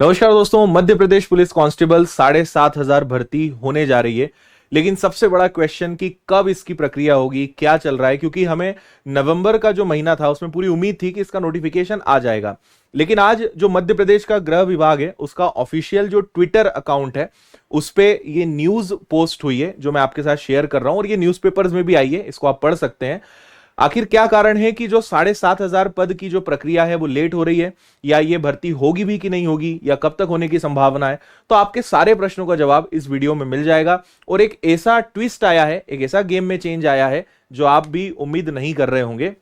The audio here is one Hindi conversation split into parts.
नमस्कार दोस्तों, मध्य प्रदेश पुलिस कांस्टेबल 7,500 भर्ती होने जा रही है। लेकिन सबसे बड़ा क्वेश्चन कि कब इसकी प्रक्रिया होगी, क्या चल रहा है, क्योंकि हमें नवंबर का जो महीना था उसमें पूरी उम्मीद थी कि इसका नोटिफिकेशन आ जाएगा। लेकिन आज जो मध्य प्रदेश का गृह विभाग है उसका ऑफिशियल जो ट्विटर अकाउंट है उस पे ये न्यूज पोस्ट हुई है जो मैं आपके साथ शेयर कर रहा हूं, और ये न्यूज़पेपर्स में भी आई है, इसको आप पढ़ सकते हैं। आखिर क्या कारण है कि जो 7,500 पद की जो प्रक्रिया है वो लेट हो रही है, या ये भर्ती होगी भी कि नहीं होगी, या कब तक होने की संभावना है। तो आपके सारे प्रश्नों का जवाब इस वीडियो में मिल जाएगा। और एक ऐसा ट्विस्ट आया है, एक ऐसा गेम में चेंज आया है जो आप भी उम्मीद नहीं कर रहे होंगे।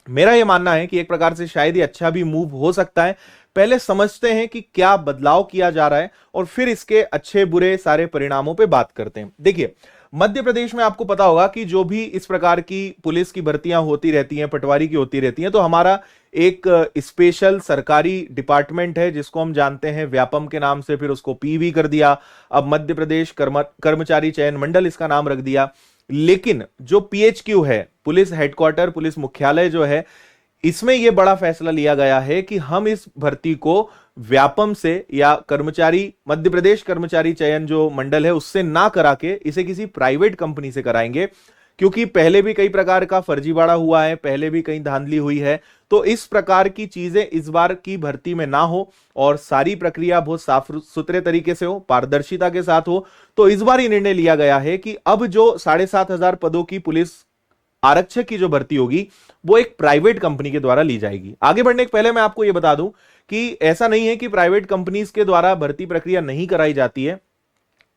मेरा यह मानना है कि एक प्रकार से शायद ये अच्छा भी मूव हो सकता है। पहले समझते हैं कि क्या बदलाव किया जा रहा है और फिर इसके अच्छे बुरे सारे परिणामों पे बात करते हैं। देखिए, मध्य प्रदेश में आपको पता होगा कि जो भी इस प्रकार की पुलिस की भर्तियां होती रहती हैं, पटवारी की होती रहती हैं, तो हमारा एक स्पेशल सरकारी डिपार्टमेंट है जिसको हम जानते हैं व्यापम के नाम से, फिर उसको पीवी कर दिया, अब मध्य प्रदेश कर्मचारी चयन मंडल इसका नाम रख दिया। लेकिन जो पीएचक्यू है, पुलिस हेडक्वार्टर, पुलिस मुख्यालय जो है, इसमें यह बड़ा फैसला लिया गया है कि हम इस भर्ती को व्यापम से या कर्मचारी मध्य प्रदेश कर्मचारी चयन जो मंडल है उससे ना करा के इसे किसी प्राइवेट कंपनी से कराएंगे। क्योंकि पहले भी कई प्रकार का फर्जीवाड़ा हुआ है, पहले भी कई धांधली हुई है, तो इस प्रकार की चीजें इस बार की भर्ती में ना हो और सारी प्रक्रिया बहुत साफ सुथरे तरीके से हो, पारदर्शिता के साथ हो। तो इस बार ये निर्णय लिया गया है कि अब जो 7,500 पदों की पुलिस आरक्षक की जो भर्ती होगी वो एक प्राइवेट कंपनी के द्वारा ली जाएगी। आगे बढ़ने के पहले मैं आपको यह बता दूं कि ऐसा नहीं है कि प्राइवेट कंपनीज के द्वारा भर्ती प्रक्रिया नहीं कराई जाती है।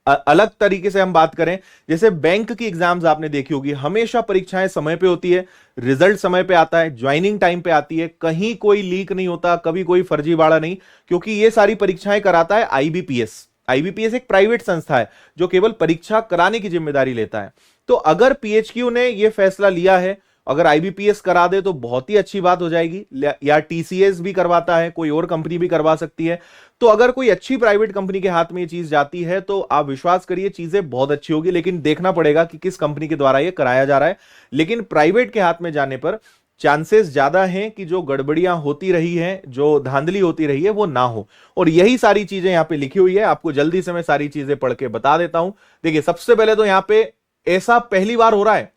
अलग तरीके से हम बात करें, जैसे बैंक की एग्जाम्स आपने देखी होगी, हमेशा परीक्षाएं समय पे होती है, रिजल्ट समय पे आता है, ज्वाइनिंग टाइम पे आती है, कहीं कोई लीक नहीं होता, कभी कोई फर्जीवाड़ा नहीं, क्योंकि ये सारी परीक्षाएं कराता है आईबीपीएस। आईबीपीएस एक प्राइवेट संस्था है जो केवल परीक्षा कराने की जिम्मेदारी लेता है। तो अगर पीएचक्यू ने यह फैसला लिया है, अगर आईबीपीएस करा दे तो बहुत ही अच्छी बात हो जाएगी, या टीसीएस भी करवाता है, कोई और कंपनी भी करवा सकती है। तो अगर कोई अच्छी प्राइवेट कंपनी के हाथ में ये चीज जाती है तो आप विश्वास करिए चीजें बहुत अच्छी होगी। लेकिन देखना पड़ेगा कि किस कंपनी के द्वारा ये कराया जा रहा है। लेकिन प्राइवेट के हाथ में जाने पर चांसेस ज्यादा हैं कि जो गड़बड़ियां होती रही हैं, जो धांधली होती रही है, वो ना हो। और यही सारी चीजें यहां पे लिखी हुई है, आपको जल्दी से मैं सारी चीजें पढ़ के बता देता हूं। देखिए, सबसे पहले तो यहां पे ऐसा पहली बार हो रहा है,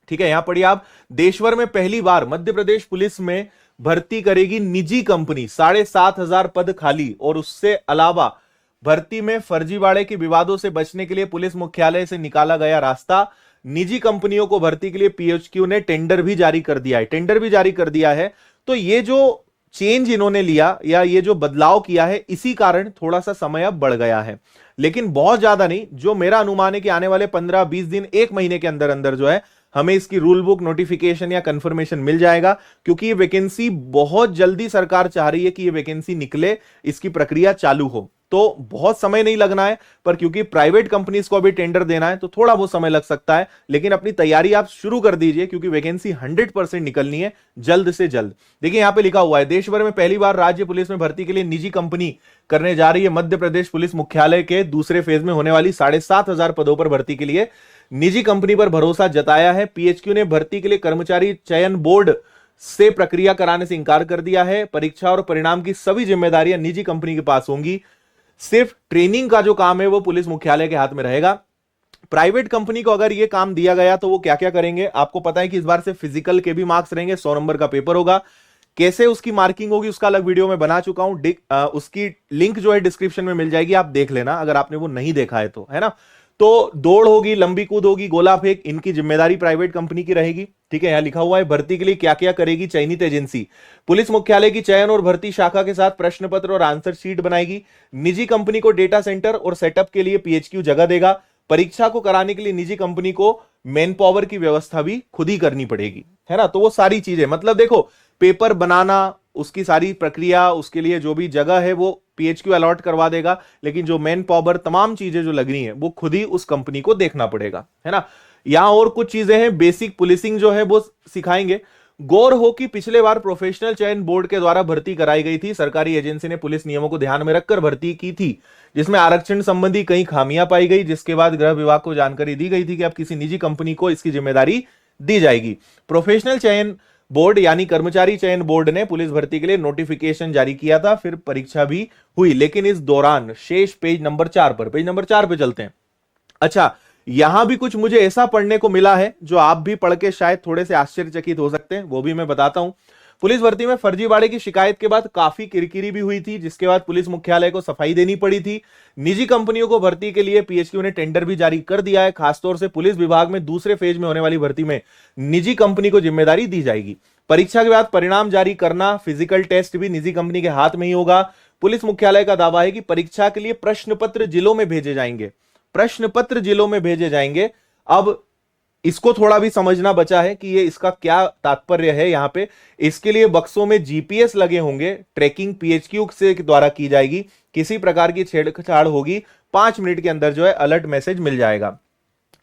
ठीक है, यहां पढ़िए आप, देशभर में पहली बार मध्य प्रदेश पुलिस में भर्ती करेगी निजी कंपनी। 7,500 पद खाली, और उससे अलावा भर्ती में फर्जीवाड़े के विवादों से बचने के लिए पुलिस मुख्यालय से निकाला गया रास्ता, निजी कंपनियों को भर्ती के लिए पीएचक्यू ने टेंडर भी जारी कर दिया है। तो ये जो चेंज इन्होंने लिया या ये जो बदलाव किया है, इसी कारण थोड़ा सा समय अब बढ़ गया है, लेकिन बहुत ज्यादा नहीं। जो मेरा अनुमान है कि आने वाले 15-20 दिन, एक महीने के अंदर अंदर जो है हमें इसकी रूल बुक, नोटिफिकेशन या कंफर्मेशन मिल जाएगा। क्योंकि ये वैकेंसी बहुत जल्दी सरकार चाह रही है कि ये वैकेंसी निकले, इसकी प्रक्रिया चालू हो। तो बहुत समय नहीं लगना है, पर क्योंकि प्राइवेट कंपनीज को अभी टेंडर देना है तो थोड़ा बहुत समय लग सकता है। लेकिन अपनी तैयारी आप शुरू कर दीजिए, क्योंकि वैकेंसी 100% निकलनी है जल्द से जल्द। देखिए, यहां पे लिखा हुआ है, देश भर में पहली बार राज्य पुलिस में भर्ती के लिए निजी कंपनी करने जा रही है। मध्य प्रदेश पुलिस मुख्यालय के दूसरे फेज में होने वाली 7,500 पदों पर भर्ती के लिए निजी कंपनी पर भरोसा जताया है। पीएचक्यू ने भर्ती के लिए कर्मचारी चयन बोर्ड से प्रक्रिया कराने से इंकार कर दिया है। परीक्षा और परिणाम की सभी जिम्मेदारियां निजी कंपनी के पास होंगी। सिर्फ ट्रेनिंग का जो काम है वो पुलिस मुख्यालय के हाथ में रहेगा। प्राइवेट कंपनी को अगर ये काम दिया गया तो वो क्या क्या करेंगे, आपको पता है कि इस बार से फिजिकल के भी मार्क्स रहेंगे, 100 नंबर का पेपर होगा। कैसे उसकी मार्किंग होगी उसका अलग वीडियो में बना चुका हूं, उसकी लिंक जो है डिस्क्रिप्शन में मिल जाएगी, आप देख लेना अगर आपने वो नहीं देखा है तो, है ना। तो दौड़ होगी, लंबी कूद होगी, गोला फेंक, इनकी जिम्मेदारी प्राइवेट कंपनी की रहेगी। ठीक है, यहां लिखा हुआ है भर्ती के लिए क्या क्या करेगी चयनित एजेंसी। पुलिस मुख्यालय की चयन और भर्ती शाखा के साथ प्रश्न पत्र और आंसर शीट बनाएगी। निजी कंपनी को डेटा सेंटर और सेटअप के लिए पीएचक्यू जगह देगा। परीक्षा को कराने के लिए निजी कंपनी को मैन पावर की व्यवस्था भी खुद ही करनी पड़ेगी, है ना। तो वो सारी चीजें, मतलब देखो, पेपर बनाना, उसकी सारी प्रक्रिया, उसके लिए जो भी जगह है वो पीएचक्यू अलॉट करवा देगा, लेकिन जो मैन पावर, तमाम चीजें जो लगनी है वो खुद ही उस कंपनी को देखना पड़ेगा, है ना। यहां और कुछ चीजें हैं, बेसिक पुलिसिंग जो है वो सिखाएंगे। गौर हो कि पिछले बार प्रोफेशनल चयन बोर्ड के द्वारा भर्ती कराई गई थी। सरकारी एजेंसी ने पुलिस नियमों को ध्यान में रखकर भर्ती की थी, जिसमें आरक्षण संबंधी कई खामियां पाई गई, जिसके बाद गृह विभाग को जानकारी दी गई थी कि अब किसी निजी कंपनी को इसकी जिम्मेदारी दी जाएगी। प्रोफेशनल चयन बोर्ड यानी कर्मचारी चयन बोर्ड ने पुलिस भर्ती के लिए नोटिफिकेशन जारी किया था, फिर परीक्षा भी हुई। लेकिन इस दौरान शेष पेज नंबर 4 पे चलते हैं। अच्छा, यहां भी कुछ मुझे ऐसा पढ़ने को मिला है जो आप भी पढ़ के शायद थोड़े से आश्चर्यचकित हो सकते हैं, वो भी मैं बताता हूं। पुलिस भर्ती में फर्जीवाड़े की शिकायत के बाद काफी किरकिरी भी हुई थी, जिसके बाद पुलिस मुख्यालय को सफाई देनी पड़ी थी। निजी कंपनियों को भर्ती के लिए पीएचक्यू ने टेंडर भी जारी कर दिया है। खासतौर से पुलिस विभाग में दूसरे फेज में होने वाली भर्ती में निजी कंपनी को जिम्मेदारी दी जाएगी। परीक्षा के बाद परिणाम जारी करना, फिजिकल टेस्ट भी निजी कंपनी के हाथ में ही होगा। पुलिस मुख्यालय का दावा है कि परीक्षा के लिए प्रश्न पत्र जिलों में भेजे जाएंगे, प्रश्न पत्र जिलों में भेजे जाएंगे। अब इसको थोड़ा भी समझना बचा है कि ये इसका क्या तात्पर्य है। यहां पे इसके लिए बक्सों में जीपीएस लगे होंगे, ट्रैकिंग पीएचक्यू से द्वारा की जाएगी। किसी प्रकार की छेड़छाड़ होगी 5 मिनट के अंदर जो है अलर्ट मैसेज मिल जाएगा।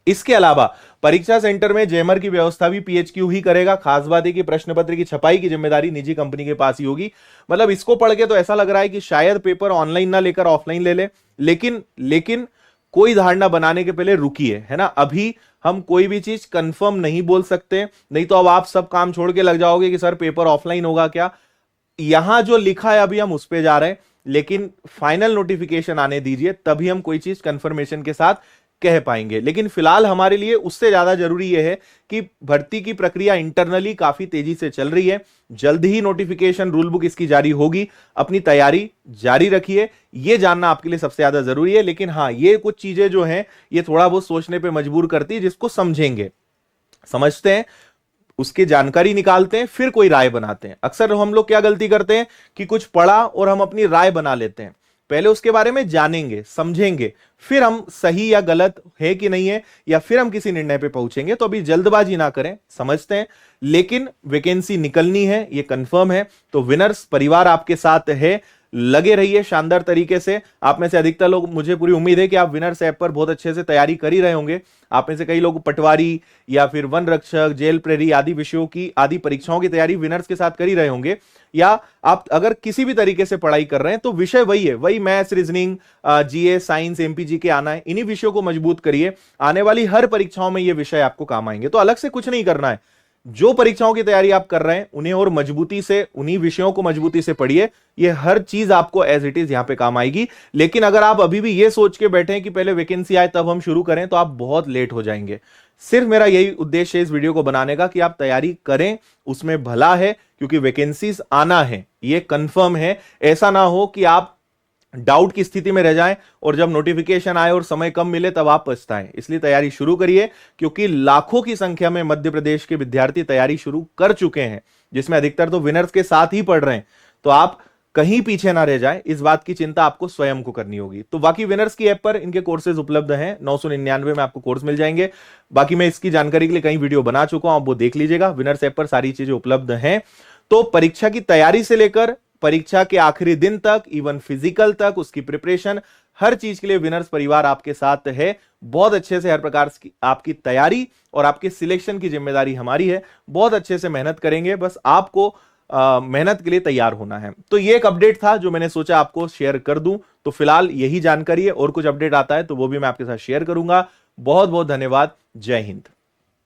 इसके अलावा परीक्षा सेंटर में जैमर की व्यवस्था भी पीएचक्यू ही करेगा। खास बात है कि प्रश्न पत्र की छपाई की जिम्मेदारी निजी कंपनी के पास ही होगी। मतलब इसको पढ़ के तो ऐसा लग रहा है कि शायद पेपर ऑनलाइन ना लेकर ऑफलाइन ले ले, लेकिन कोई धारणा बनाने के पहले रुकिए, है ना। अभी हम कोई भी चीज कंफर्म नहीं बोल सकते, नहीं तो अब आप सब काम छोड़ के लग जाओगे कि सर पेपर ऑफलाइन होगा क्या। यहां जो लिखा है अभी हम उस पे जा रहे हैं, लेकिन फाइनल नोटिफिकेशन आने दीजिए, तभी हम कोई चीज कंफर्मेशन के साथ कह पाएंगे। लेकिन फिलहाल हमारे लिए उससे ज्यादा जरूरी यह है कि भर्ती की प्रक्रिया इंटरनली काफी तेजी से चल रही है। जल्द ही नोटिफिकेशन, रूल बुक इसकी जारी होगी। अपनी तैयारी जारी रखिए, यह जानना आपके लिए सबसे ज्यादा जरूरी है। लेकिन हाँ, ये कुछ चीजें जो हैं ये थोड़ा बहुत सोचने पे मजबूर करती है, जिसको समझेंगे, समझते हैं, उसकी जानकारी निकालते हैं, फिर कोई राय बनाते हैं। अक्सर हम लोग क्या गलती करते हैं कि कुछ पढ़ा और हम अपनी राय बना लेते हैं। पहले उसके बारे में जानेंगे, समझेंगे, फिर हम सही या गलत है कि नहीं है, या फिर हम किसी निर्णय पे पहुंचेंगे। तो अभी जल्दबाजी ना करें, समझते हैं। लेकिन वैकेंसी निकलनी है, ये कंफर्म है। तो विनर्स परिवार आपके साथ है, लगे रहिए शानदार तरीके से। आप में से अधिकतर लोग, मुझे पूरी उम्मीद है कि आप विनर्स ऐप पर बहुत अच्छे से तैयारी कर ही रहे होंगे। आप में से कई लोग पटवारी या फिर वन रक्षक, जेल प्रेरी आदि विषयों की, आदि परीक्षाओं की तैयारी विनर्स के साथ कर ही रहे होंगे। या आप अगर किसी भी तरीके से पढ़ाई कर रहे हैं तो विषय वही है, वही मैथ्स, रीजनिंग, जीए, साइंस, एमपीजी के आना है। इन्हीं विषयों को मजबूत करिए, आने वाली हर परीक्षाओं में ये विषय आपको काम आएंगे। तो अलग से कुछ नहीं करना है, जो परीक्षाओं की तैयारी आप कर रहे हैं उन्हें और मजबूती से, उन्हीं विषयों को मजबूती से पढ़िए। ये हर चीज आपको एज इट इज यहां पे काम आएगी। लेकिन अगर आप अभी भी ये सोच के बैठे हैं कि पहले वैकेंसी आए तब हम शुरू करें, तो आप बहुत लेट हो जाएंगे। सिर्फ मेरा यही उद्देश्य है इस वीडियो को बनाने का कि आप तैयारी करें, उसमें भला है, क्योंकि वैकेंसीज आना है, ये कंफर्म है। ऐसा ना हो कि आप डाउट की स्थिति में रह जाएं और जब नोटिफिकेशन आए और समय कम मिले तब आप पछताएं। इसलिए तैयारी शुरू करिए, क्योंकि लाखों की संख्या में मध्य प्रदेश के विद्यार्थी तैयारी शुरू कर चुके हैं, जिसमें अधिकतर तो विनर्स के साथ ही पढ़ रहे हैं। तो आप कहीं पीछे ना रह जाएं, इस बात की चिंता आपको स्वयं को करनी होगी। तो बाकी विनर्स की ऐप पर इनके कोर्सेज उपलब्ध हैं, 999 में आपको कोर्स मिल जाएंगे। बाकी मैं इसकी जानकारी के लिए कई वीडियो बना चुका हूं, आप वो देख लीजिएगा। विनर्स ऐप पर सारी चीजें उपलब्ध हैं। तो परीक्षा की तैयारी से लेकर परीक्षा के आखिरी दिन तक, इवन फिजिकल तक, उसकी प्रिपरेशन, हर चीज के लिए विनर्स परिवार आपके साथ है। बहुत अच्छे से हर प्रकार की आपकी तैयारी और आपके सिलेक्शन की जिम्मेदारी हमारी है। बहुत अच्छे से मेहनत करेंगे, बस आपको मेहनत के लिए तैयार होना है। तो ये एक अपडेट था जो मैंने सोचा आपको शेयर कर दूं। तो फिलहाल यही जानकारी है, और कुछ अपडेट आता है तो वो भी मैं आपके साथ शेयर करूंगा। बहुत बहुत धन्यवाद। जय हिंद।